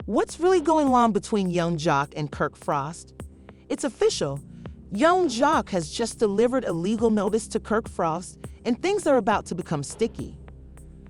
What's really going on between Yung Joc and Kirk Frost? It's official. Yung Joc has just delivered a legal notice to Kirk Frost, and things are about to become sticky.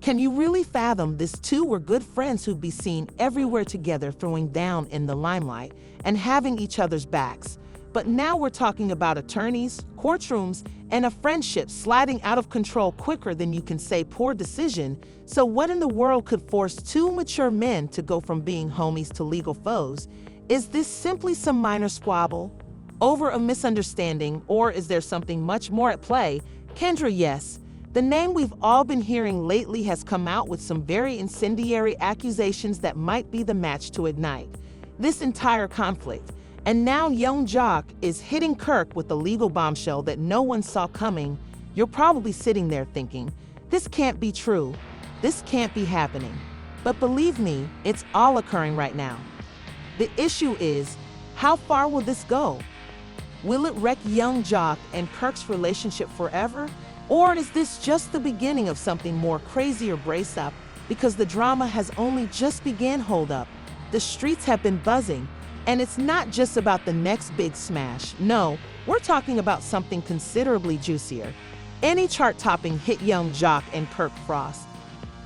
Can you really fathom this? Two were good friends who'd be seen everywhere together, throwing down in the limelight and having each other's backs. But now we're talking about attorneys, courtrooms, and a friendship sliding out of control quicker than you can say poor decision. So what in the world could force two mature men to go from being homies to legal foes? Is this simply some minor squabble over a misunderstanding, or is there something much more at play? Kendra, yes. The name we've all been hearing lately has come out with some very incendiary accusations that might be the match to ignite this entire conflict. And now Yung Joc is hitting Kirk with a legal bombshell that no one saw coming. You're probably sitting there thinking, this can't be true. This can't be happening. But believe me, it's all occurring right now. The issue is, how far will this go? Will it wreck Yung Joc and Kirk's relationship forever? Or is this just the beginning of something more crazier? Brace up, because the drama has only just begun. Hold up. The streets have been buzzing. And it's not just about the next big smash. No, we're talking about something considerably juicier. Any chart-topping hit Yung Joc and Kirk Frost.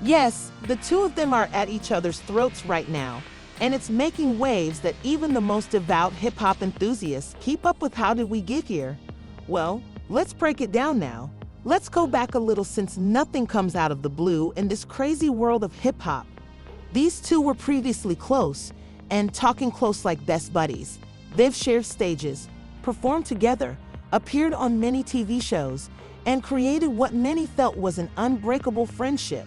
Yes, the two of them are at each other's throats right now, and it's making waves that even the most devout hip-hop enthusiasts keep up with. How did we get here? Well, let's break it down now. Let's go back a little, since nothing comes out of the blue in this crazy world of hip-hop. These two were previously close, and talking close like best buddies. They've shared stages, performed together, appeared on many TV shows, and created what many felt was an unbreakable friendship.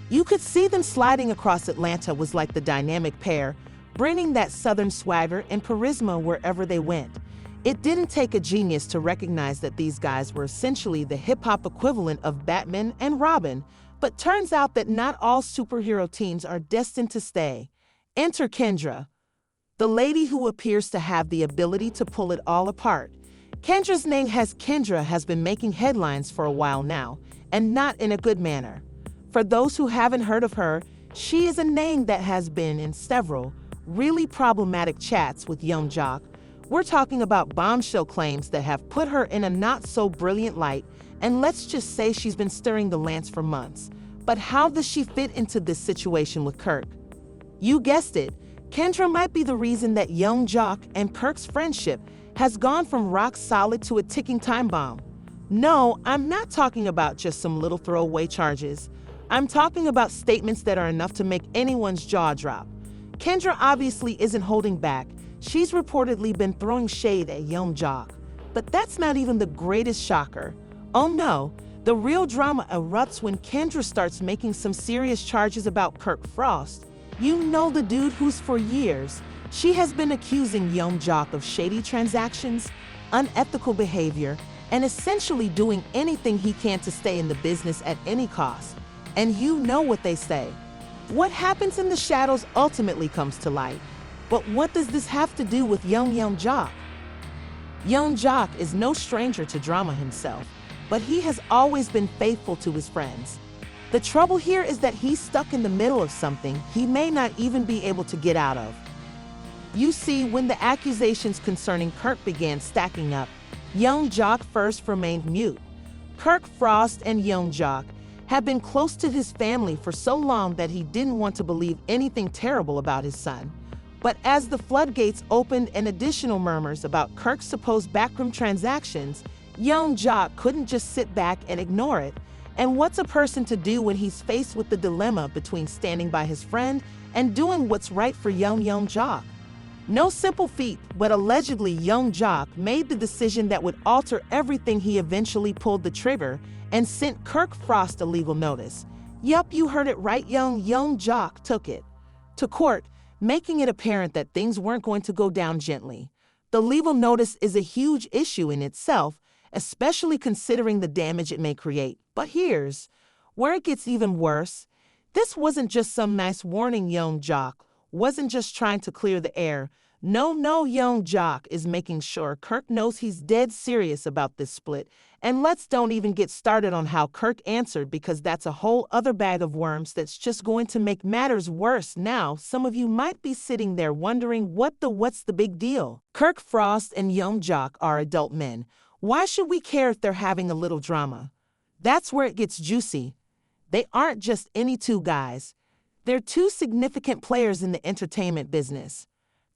You could see them sliding across Atlanta was like the dynamic pair, bringing that southern swagger and charisma wherever they went. It didn't take a genius to recognize that these guys were essentially the hip-hop equivalent of Batman and Robin, but turns out that not all superhero teams are destined to stay. Enter Kendra, the lady who appears to have the ability to pull it all apart. Kendra has been making headlines for a while now, and not in a good manner. For those who haven't heard of her, she is a name that has been in several really problematic chats with Yung Joc. We're talking about bombshell claims that have put her in a not-so-brilliant light, and let's just say she's been stirring the lance for months. But how does she fit into this situation with Kirk? You guessed it, Kendra might be the reason that Yung Joc and Kirk's friendship has gone from rock solid to a ticking time bomb. No, I'm not talking about just some little throwaway charges. I'm talking about statements that are enough to make anyone's jaw drop. Kendra obviously isn't holding back. She's reportedly been throwing shade at Yung Joc. But that's not even the greatest shocker. Oh no, the real drama erupts when Kendra starts making some serious charges about Kirk Frost. You know, the dude who's for years, she has been accusing Yung Joc of shady transactions, unethical behavior, and essentially doing anything he can to stay in the business at any cost. And you know what they say. What happens in the shadows ultimately comes to light. But what does this have to do with Yung Joc? Yung Joc is no stranger to drama himself, but he has always been faithful to his friends. The trouble here is that he's stuck in the middle of something he may not even be able to get out of. You see, when the accusations concerning Kirk began stacking up, Yung Joc first remained mute. Kirk Frost and Yung Joc have been close to his family for so long that he didn't want to believe anything terrible about his son. But as the floodgates opened and additional murmurs about Kirk's supposed backroom transactions, Yung Joc couldn't just sit back and ignore it. And what's a person to do when he's faced with the dilemma between standing by his friend and doing what's right for Yung Joc? No simple feat, but allegedly Yung Joc made the decision that would alter everything. He eventually pulled the trigger and sent Kirk Frost a legal notice. Yup, you heard it right, Yung Joc took it to court, making it apparent that things weren't going to go down gently. The legal notice is a huge issue in itself, especially considering the damage it may create. But here's where it gets even worse. This wasn't just some nice warning. Yung Joc wasn't just trying to clear the air. No, Yung Joc is making sure Kirk knows he's dead serious about this split. And let's don't even get started on how Kirk answered, because that's a whole other bag of worms that's just going to make matters worse. Now, some of you might be sitting there wondering what's the big deal? Kirk Frost and Yung Joc are adult men. Why should we care if they're having a little drama? That's where it gets juicy. They aren't just any two guys. They're two significant players in the entertainment business.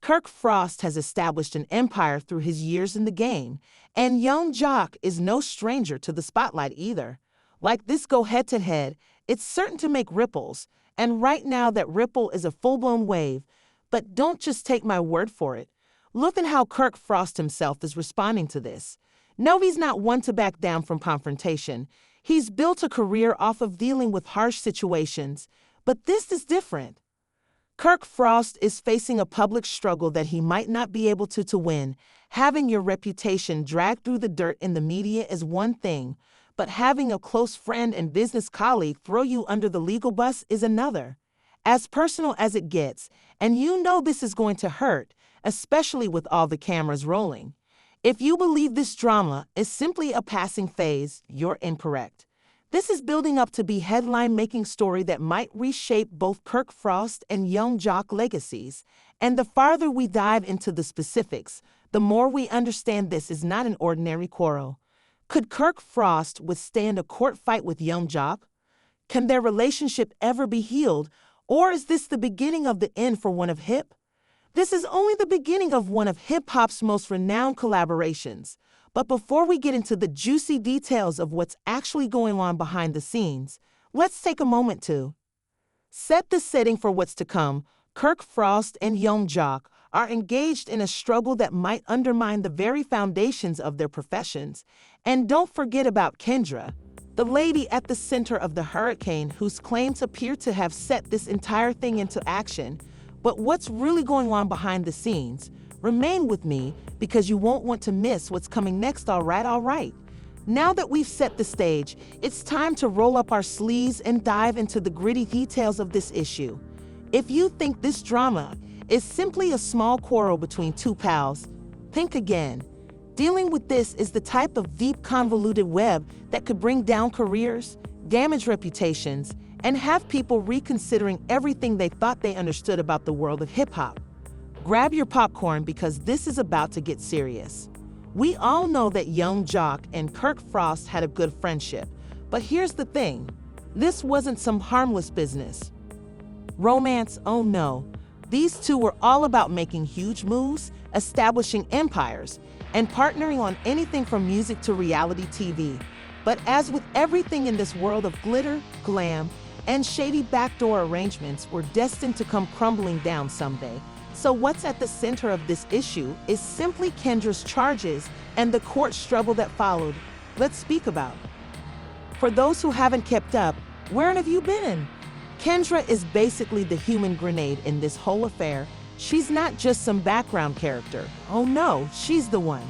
Kirk Frost has established an empire through his years in the game, and Yung Joc is no stranger to the spotlight either. Like this go head-to-head, it's certain to make ripples, and right now that ripple is a full-blown wave. But don't just take my word for it. Look at how Kirk Frost himself is responding to this. No, he's not one to back down from confrontation. He's built a career off of dealing with harsh situations, but this is different. Kirk Frost is facing a public struggle that he might not be able to win. Having your reputation dragged through the dirt in the media is one thing, but having a close friend and business colleague throw you under the legal bus is another. As personal as it gets, and you know this is going to hurt, especially with all the cameras rolling. If you believe this drama is simply a passing phase, you're incorrect. This is building up to be headline-making story that might reshape both Kirk Frost and Yung Joc legacies. And the farther we dive into the specifics, the more we understand this is not an ordinary quarrel. Could Kirk Frost withstand a court fight with Yung Joc? Can their relationship ever be healed, or is this the beginning of the end for one of hip? This is only the beginning of one of hip-hop's most renowned collaborations. But before we get into the juicy details of what's actually going on behind the scenes, let's take a moment to set the setting for what's to come. Kirk Frost and Yung Joc are engaged in a struggle that might undermine the very foundations of their professions. And don't forget about Kendra, the lady at the center of the hurricane whose claims appear to have set this entire thing into action. But what's really going on behind the scenes? Remain with me, because you won't want to miss what's coming next. All right. Now that we've set the stage, it's time to roll up our sleeves and dive into the gritty details of this issue. If you think this drama is simply a small quarrel between two pals, think again. Dealing with this is the type of deep, convoluted web that could bring down careers, damage reputations, and have people reconsidering everything they thought they understood about the world of hip-hop. Grab your popcorn, because this is about to get serious. We all know that Yung Joc and Kirk Frost had a good friendship, but here's the thing. This wasn't some harmless business. Romance, oh no. These two were all about making huge moves, establishing empires, and partnering on anything from music to reality TV. But as with everything in this world of glitter, glam, and shady backdoor arrangements, were destined to come crumbling down someday. So what's at the center of this issue is simply Kendra's charges and the court struggle that followed. Let's speak about. For those who haven't kept up, where have you been? Kendra is basically the human grenade in this whole affair. She's not just some background character. Oh no, she's the one.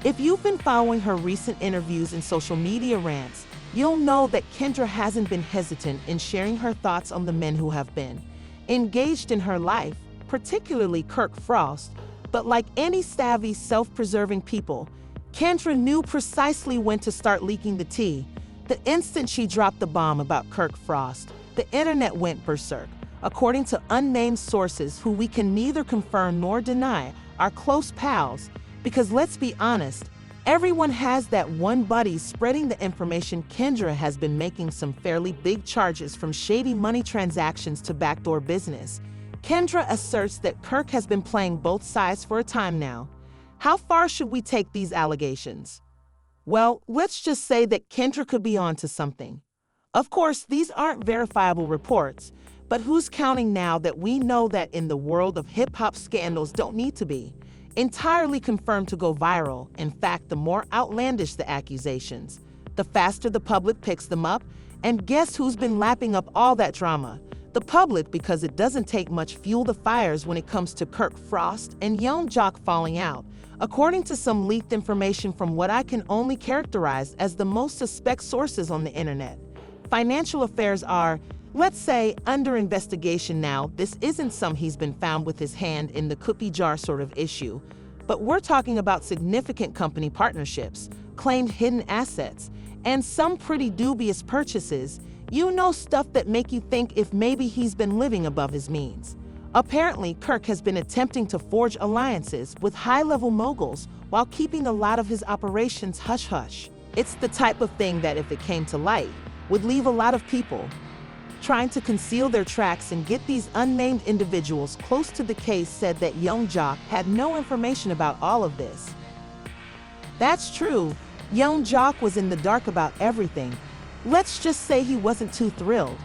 If you've been following her recent interviews and social media rants, you'll know that Kendra hasn't been hesitant in sharing her thoughts on the men who have been engaged in her life, particularly Kirk Frost. But like any savvy, self-preserving people, Kendra knew precisely when to start leaking the tea. The instant she dropped the bomb about Kirk Frost, the internet went berserk. According to unnamed sources who we can neither confirm nor deny are close pals, because let's be honest, everyone has that one buddy spreading the information. Kendra has been making some fairly big charges, from shady money transactions to backdoor business. Kendra asserts that Kirk has been playing both sides for a time now. How far should we take these allegations? Well, let's just say that Kendra could be onto something. Of course, these aren't verifiable reports, but who's counting now that we know that in the world of hip-hop, scandals don't need to be entirely confirmed to go viral. In fact, the more outlandish the accusations, the faster the public picks them up. And guess who's been lapping up all that drama? The public, because it doesn't take much fuel the fires when it comes to Kirk Frost and Yung Joc falling out. According to some leaked information from what I can only characterize as the most suspect sources on the internet, financial affairs are Let's say under investigation now, this isn't some he's been found with his hand in the cookie jar sort of issue, but we're talking about significant company partnerships, claimed hidden assets, and some pretty dubious purchases, stuff that make you think if maybe he's been living above his means. Apparently, Kirk has been attempting to forge alliances with high-level moguls while keeping a lot of his operations hush-hush. It's the type of thing that, if it came to light, would leave a lot of people trying to conceal their tracks, and get these unnamed individuals close to the case said that Yung Joc had no information about all of this. That's true. Yung Joc was in the dark about everything. Let's just say he wasn't too thrilled.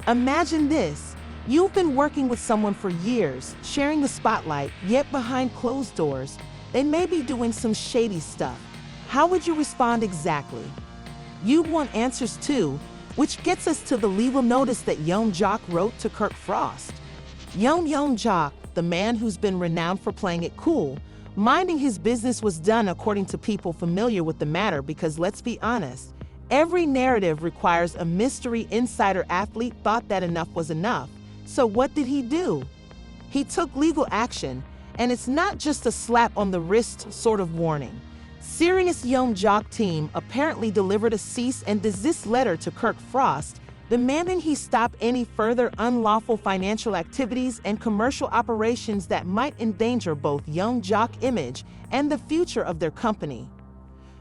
Imagine this. You've been working with someone for years, sharing the spotlight, yet behind closed doors, they may be doing some shady stuff. How would you respond exactly? You'd want answers too, which gets us to the legal notice that Yung Joc wrote to Kirk Frost. Yung Joc, the man who's been renowned for playing it cool, minding his business, was done according to people familiar with the matter because, let's be honest, every narrative requires a mystery insider athlete thought that enough was enough. So what did he do? He took legal action, and it's not just a slap on the wrist sort of warning. Serious Yung Joc team apparently delivered a cease and desist letter to Kirk Frost, demanding he stop any further unlawful financial activities and commercial operations that might endanger both Yung Joc's image and the future of their company.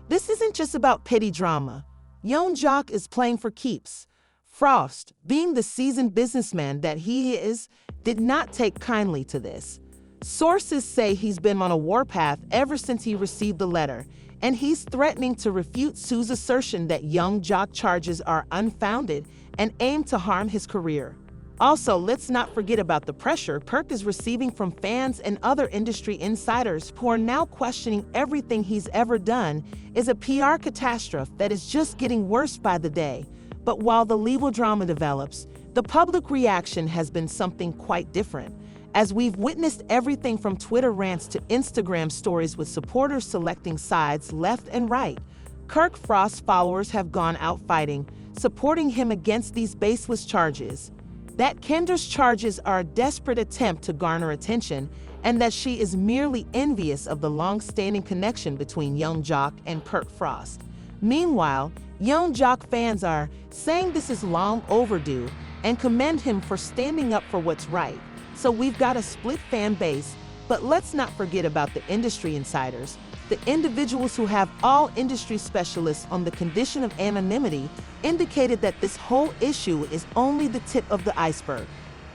This isn't just about petty drama. Yung Joc is playing for keeps. Frost, being the seasoned businessman that he is, did not take kindly to this. Sources say he's been on a warpath ever since he received the letter, and he's threatening to refute Sue's assertion that Yung Joc charges are unfounded and aim to harm his career. Also, let's not forget about the pressure Kirk is receiving from fans and other industry insiders who are now questioning everything he's ever done is a PR catastrophe that is just getting worse by the day. But while the legal drama develops, the public reaction has been something quite different, as we've witnessed everything from Twitter rants to Instagram stories with supporters selecting sides left and right. Kirk Frost's followers have gone out fighting, supporting him against these baseless charges. That Kendra's charges are a desperate attempt to garner attention, and that she is merely envious of the long-standing connection between Yung Joc and Kirk Frost. Meanwhile, Yung Joc fans are saying this is long overdue and commend him for standing up for what's right. So we've got a split fan base, but let's not forget about the industry insiders, the individuals who have all industry specialists on the condition of anonymity indicated that this whole issue is only the tip of the iceberg.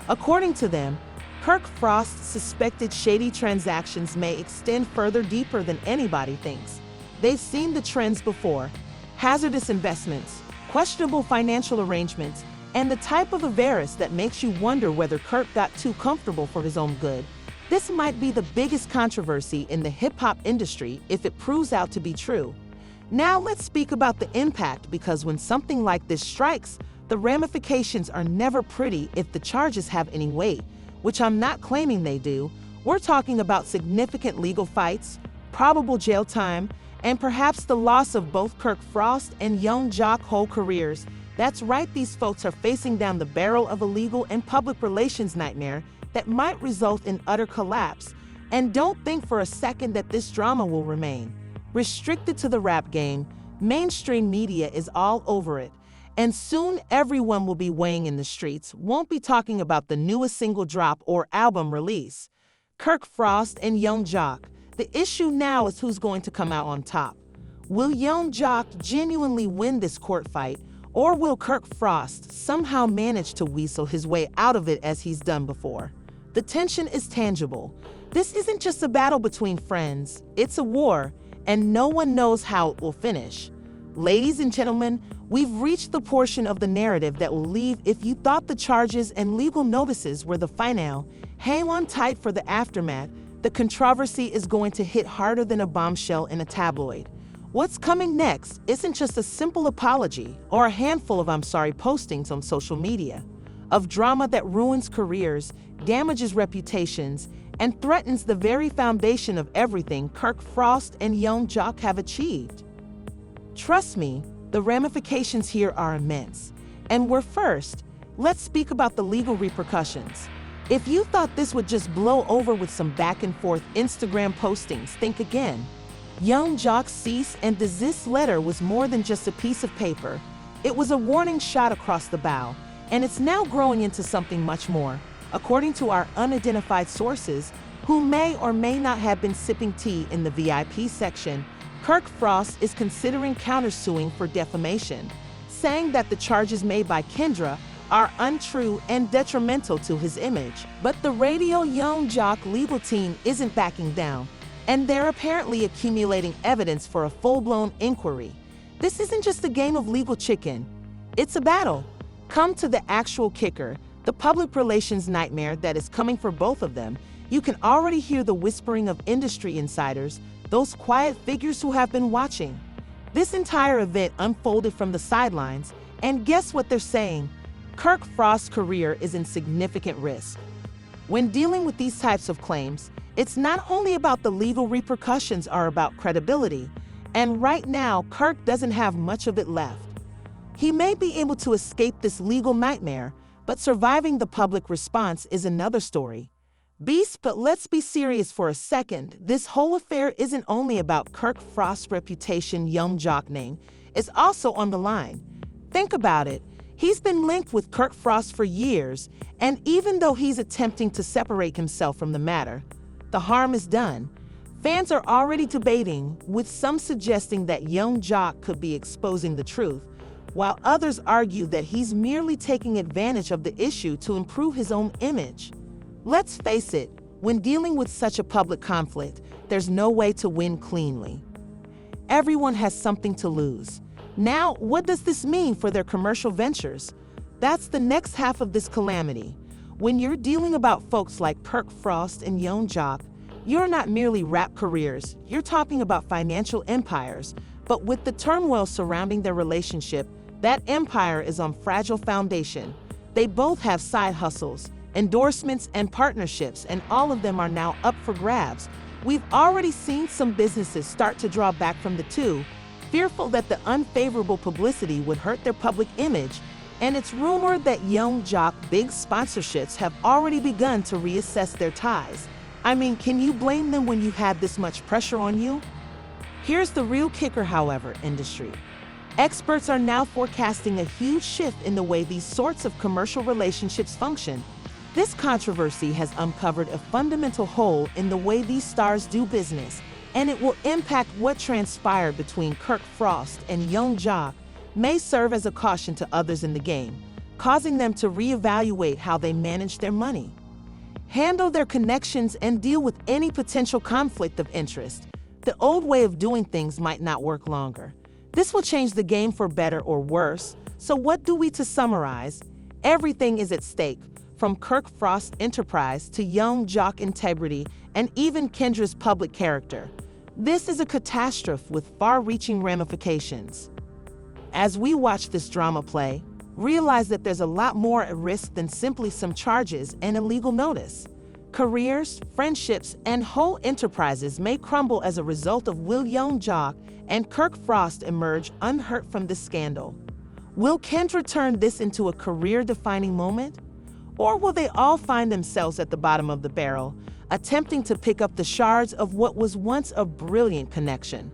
According to them, Kirk Frost's suspected shady transactions may extend further deeper than anybody thinks. They've seen the trends before: hazardous investments, questionable financial arrangements, and the type of avarice that makes you wonder whether Kirk got too comfortable for his own good. This might be the biggest controversy in the hip-hop industry if it proves out to be true. Now let's speak about the impact, because when something like this strikes, the ramifications are never pretty if the charges have any weight, which I'm not claiming they do. We're talking about significant legal fights, probable jail time, and perhaps the loss of both Kirk Frost and Yung Joc's whole careers. That's right, these folks are facing down the barrel of a legal and public relations nightmare that might result in utter collapse. And don't think for a second that this drama will remain restricted to the rap game. Mainstream media is all over it, and soon everyone will be weighing in the streets, won't be talking about the newest single drop or album release. Kirk Frost and Yung Joc. The issue now is who's going to come out on top. Will Yung Joc genuinely win this court fight, or will Kirk Frost somehow manage to weasel his way out of it as he's done before? The tension is tangible. This isn't just a battle between friends, it's a war, and no one knows how it will finish. Ladies and gentlemen, we've reached the portion of the narrative that will leave. If you thought the charges and legal notices were the final, hang on tight for the aftermath. The controversy is going to hit harder than a bombshell in a tabloid. What's coming next isn't just a simple apology or a handful of "I'm sorry" postings on social media, of drama that ruins careers, damages reputations, and threatens the very foundation of everything Kirk Frost and Yung Joc have achieved. Trust me, the ramifications here are immense. And we're first, let's speak about the legal repercussions. If you thought this would just blow over with some back and forth Instagram postings, think again. Yung Joc's cease and desist letter was more than just a piece of paper. It was a warning shot across the bow, and it's now growing into something much more. According to our unidentified sources, who may or may not have been sipping tea in the VIP section, Kirk Frost is considering countersuing for defamation, saying that the charges made by Kendra are untrue and detrimental to his image. But the Radio Yung Joc legal team isn't backing down, and they're apparently accumulating evidence for a full-blown inquiry. This isn't just a game of legal chicken, it's a battle. Come to the actual kicker, the public relations nightmare that is coming for both of them. You can already hear the whispering of industry insiders, those quiet figures who have been watching. This entire event unfolded from the sidelines, and guess what they're saying? Kirk Frost's career is in significant risk. When dealing with these types of claims, it's not only about the legal repercussions or about credibility, and right now, Kirk doesn't have much of it left. He may be able to escape this legal nightmare, but surviving the public response is another story. But let's be serious for a second. This whole affair isn't only about Kirk Frost's reputation, Yung Joc name. It's also on the line. Think about it. He's been linked with Kirk Frost for years, and even though he's attempting to separate himself from the matter, the harm is done. Fans are already debating, with some suggesting that Yung Joc could be exposing the truth, while others argue that he's merely taking advantage of the issue to improve his own image. Let's face it, when dealing with such a public conflict, there's no way to win cleanly. Everyone has something to lose. Now, what does this mean for their commercial ventures? That's the next half of this calamity. When you're dealing about folks like Kirk Frost and Yung Joc, you're not merely rap careers, you're talking about financial empires. But with the turmoil surrounding their relationship, that empire is on fragile foundation. They both have side hustles, endorsements, and partnerships, and all of them are now up for grabs. We've already seen some businesses start to draw back from the two, fearful that the unfavorable publicity would hurt their public image, and it's rumored that Yung Joc big sponsorships have already begun to reassess their ties. I mean, can you blame them when you have this much pressure on you? Here's the real kicker, however, industry. Experts are now forecasting a huge shift in the way these sorts of commercial relationships function. This controversy has uncovered a fundamental hole in the way these stars do business, and it will impact what transpired between Kirk Frost and Yung Joc, may serve as a caution to others in the game, causing them to reevaluate how they manage their money, handle their connections, and deal with any potential conflict of interest. The old way of doing things might not work longer. This will change the game for better or worse. So what do we to summarize? Everything is at stake, from Kirk Frost's enterprise to Yung Joc integrity and even Kendra's public character. This is a catastrophe with far-reaching ramifications. As we watch this drama play, realize that there's a lot more at risk than simply some charges and a legal notice. Careers, friendships, and whole enterprises may crumble as a result of will Yung Joc and Kirk Frost emerge unhurt from this scandal. Will Kendra turn this into a career-defining moment? Or will they all find themselves at the bottom of the barrel, attempting to pick up the shards of what was once a brilliant connection?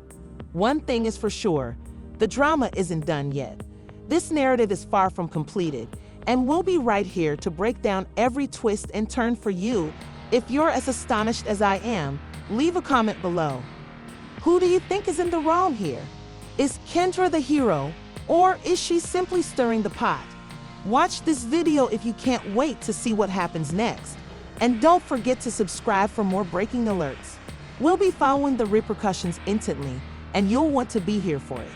One thing is for sure, the drama isn't done yet. This narrative is far from completed, and we'll be right here to break down every twist and turn for you. If you're as astonished as I am, leave a comment below. Who do you think is in the wrong here? Is Kendra the hero, or is she simply stirring the pot? Watch this video if you can't wait to see what happens next. And don't forget to subscribe for more breaking alerts. We'll be following the repercussions instantly, and you'll want to be here for it.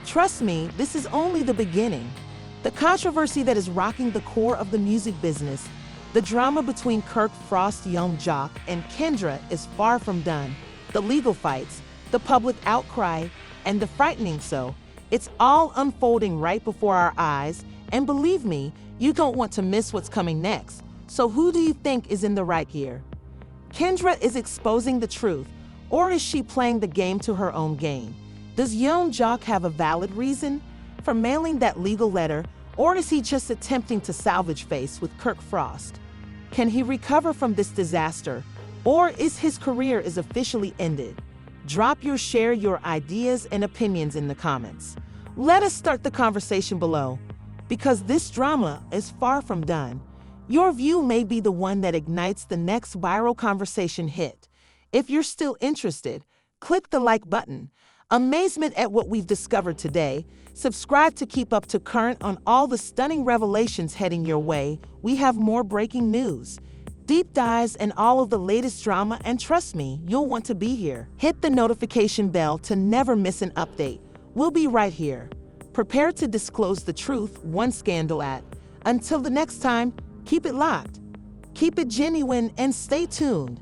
Trust me, this is only the beginning. The controversy that is rocking the core of the music business, the drama between Kirk Frost, Yung Joc, and Kendra is far from done. The legal fights, the public outcry, and the frightening it's all unfolding right before our eyes, and believe me, you don't want to miss what's coming next. So who do you think is in the right here? Kendra is exposing the truth, or is she playing the game to her own gain? Does Yung Joc have a valid reason for mailing that legal letter, Or is he just attempting to salvage face with Kirk Frost? Can he recover from this disaster? Or is his career officially ended? Drop share your ideas and opinions in the comments. Let us start the conversation below, because this drama is far from done. Your view may be the one that ignites the next viral conversation hit. If you're still interested, click the like button. Amazement at what we've discovered today. Subscribe to keep up to current on all the stunning revelations heading your way. We have more breaking news, deep dives, and all of the latest drama, and trust me, you'll want to be here. Hit the notification bell to never miss an update. We'll be right here, prepared to disclose the truth one scandal at. Until the next time, keep it locked, keep it genuine, and stay tuned.